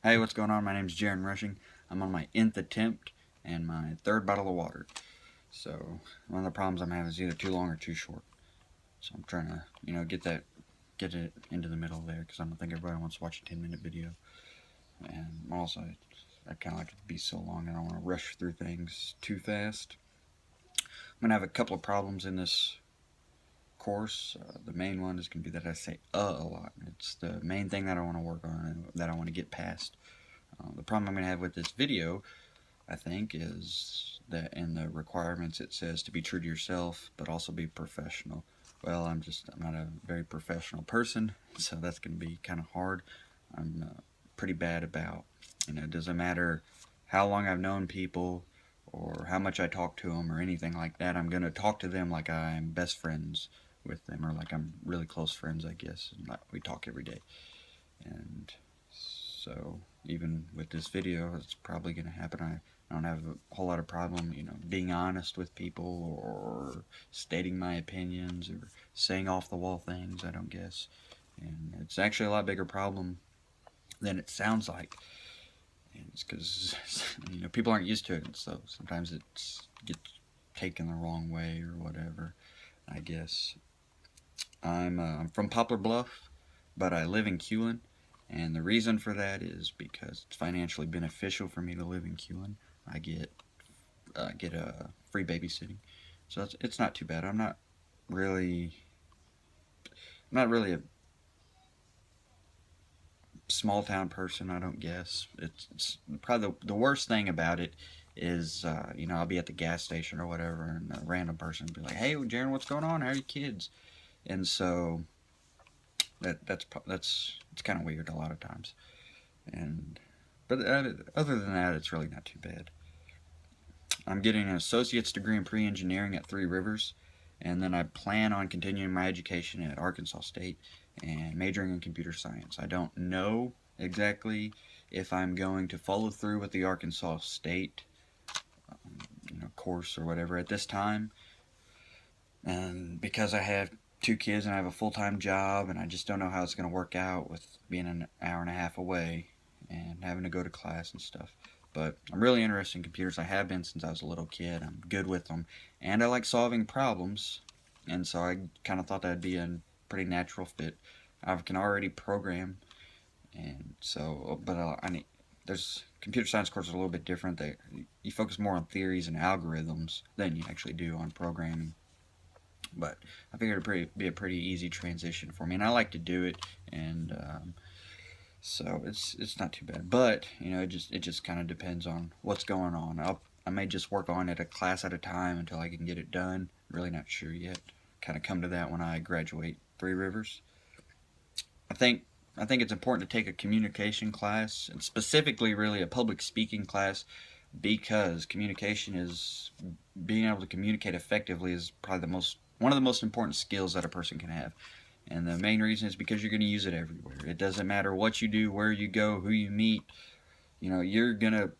Hey, what's going on? My name's Jaron Rushing. I'm on my nth attempt and my third bottle of water. So one of the problems I'm having is either too long or too short. So I'm trying to, get it into the middle there because I don't think everybody wants to watch a 10-minute video. And also, I kind of like it to be so long. I don't want to rush through things too fast. I'm gonna have a couple of problems in this course. The main one is gonna be that I say a lot. It's the main thing that I want to work on and that I want to get past. The problem I'm going to have with this video, I think, is that in the requirements it says to be true to yourself, but also be professional. Well, I'm not a very professional person, so that's going to be kind of hard. I'm pretty bad about, it doesn't matter how long I've known people or how much I talk to them or anything like that. I'm going to talk to them like I'm best friends with them, or like I'm really close friends, I guess. And like we talk every day. And so even with this video, it's probably going to happen. I don't have a whole lot of problem, being honest with people or stating my opinions or saying off the wall things, I don't guess. And it's actually a lot bigger problem than it sounds like. And it's because, people aren't used to it, so sometimes it gets taken the wrong way or whatever, I guess. I'm from Poplar Bluff, but I live in Culen. And the reason for that is because it's financially beneficial for me to live in Culen. I get a free babysitting, so it's not too bad. I'm not really a small town person. I don't guess. It's probably the worst thing about it is I'll be at the gas station or whatever, and a random person will be like, "Hey, Jaron, what's going on? How are your kids?" And so that's it's kind of weird a lot of times. But other than that, it's really not too bad. I'm getting an associate's degree in pre-engineering at Three Rivers, and then I plan on continuing my education at Arkansas State and majoring in computer science. I don't know exactly if I'm going to follow through with the Arkansas State course or whatever at this time, and because I have two kids and I have a full-time job, and I just don't know how it's going to work out with being an hour and a half away and having to go to class and stuff. But I'm really interested in computers. I have been since I was a little kid. I'm good with them, and I like solving problems, and so I kind of thought that'd be a pretty natural fit. I can already program, and so, but there's computer science courses a little bit different. You focus more on theories and algorithms than you actually do on programming. But I figured it'd be a pretty easy transition for me, and I like to do it, and so it's not too bad. But it just kind of depends on what's going on. I may just work on it a class at a time until I can get it done. Really not sure yet. Kind of come to that when I graduate Three Rivers. I think it's important to take a communication class, and specifically really a public speaking class, because communication is being able to communicate effectively is probably one of the most important skills that a person can have. And the main reason is because you're going to use it everywhere. It doesn't matter what you do, where you go, who you meet. You're going to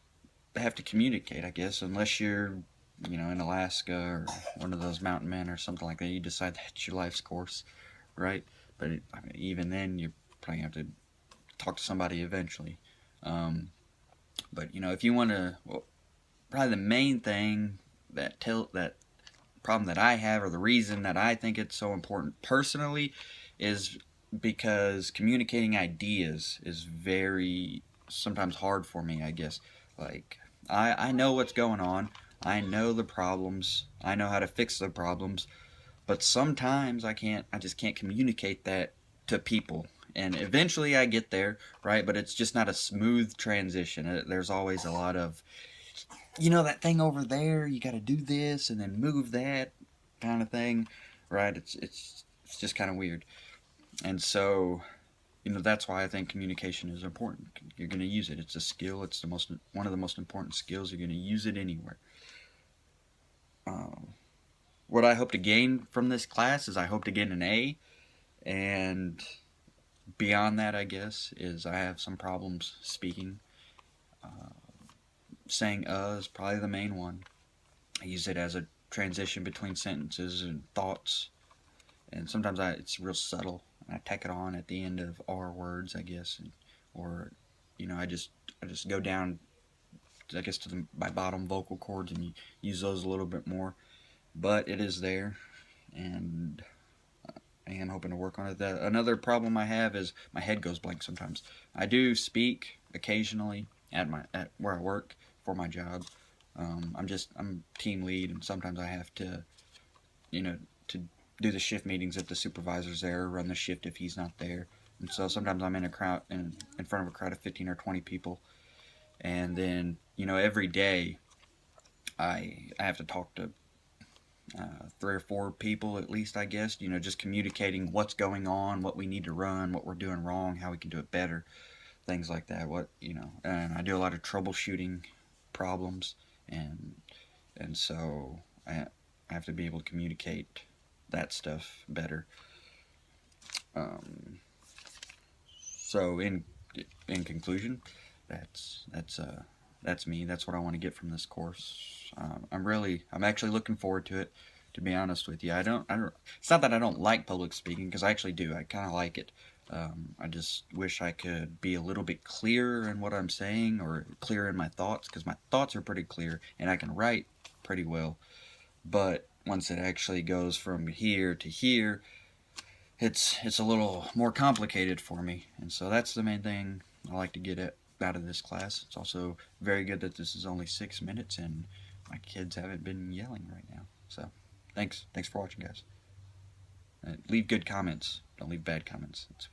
have to communicate, I guess, unless you're, in Alaska or one of those mountain men or something like that. You decide that's your life's course, right? But even then, you probably have to talk to somebody eventually. But if you want to, probably the main thing that problem that I have, or the reason that I think it's so important personally, is because communicating ideas is very sometimes hard for me, I guess. Like, I know what's going on, I know the problems, I know how to fix the problems, but sometimes I just can't communicate that to people. And eventually I get there, right? But it's just not a smooth transition. There's always a lot of, that thing over there, you got to do this and then move that kind of thing, right? It's just kind of weird. And so, that's why I think communication is important. You're going to use it. It's a skill. It's one of the most important skills. You're going to use it anywhere. What I hope to gain from this class is I hope to get an A, and beyond that, I guess, is I have some problems speaking. Saying is probably the main one. I use it as a transition between sentences and thoughts, and sometimes it's real subtle. I tack it on at the end of our words, I guess, or I just I just go down, I guess, to my bottom vocal cords and use those a little bit more. But it is there, and I am hoping to work on it. Another problem I have is my head goes blank sometimes. I do speak occasionally at where I work for my job. I'm team lead, and sometimes I have to, to do the shift meetings if the supervisor's there, run the shift if he's not there. And so sometimes I'm in a crowd, in front of a crowd of 15 or 20 people, and then every day I have to talk to 3 or 4 people at least, I guess. Just communicating what's going on, what we need to run, what we're doing wrong, how we can do it better, things like that. And I do a lot of troubleshooting problems, and so I have to be able to communicate that stuff better. Um, so in conclusion, that's me. That's what I want to get from this course. I'm actually looking forward to it. To be honest with you, I don't. It's not that I don't like public speaking, because I actually do. I kind of like it. I just wish I could be a little bit clearer in what I'm saying, or clearer in my thoughts, because my thoughts are pretty clear, and I can write pretty well. But once it actually goes from here to here, it's a little more complicated for me, and so that's the main thing I like to get out of this class. It's also very good that this is only 6 minutes and my kids haven't been yelling right now. So thanks for watching, guys. Leave good comments, don't leave bad comments. It's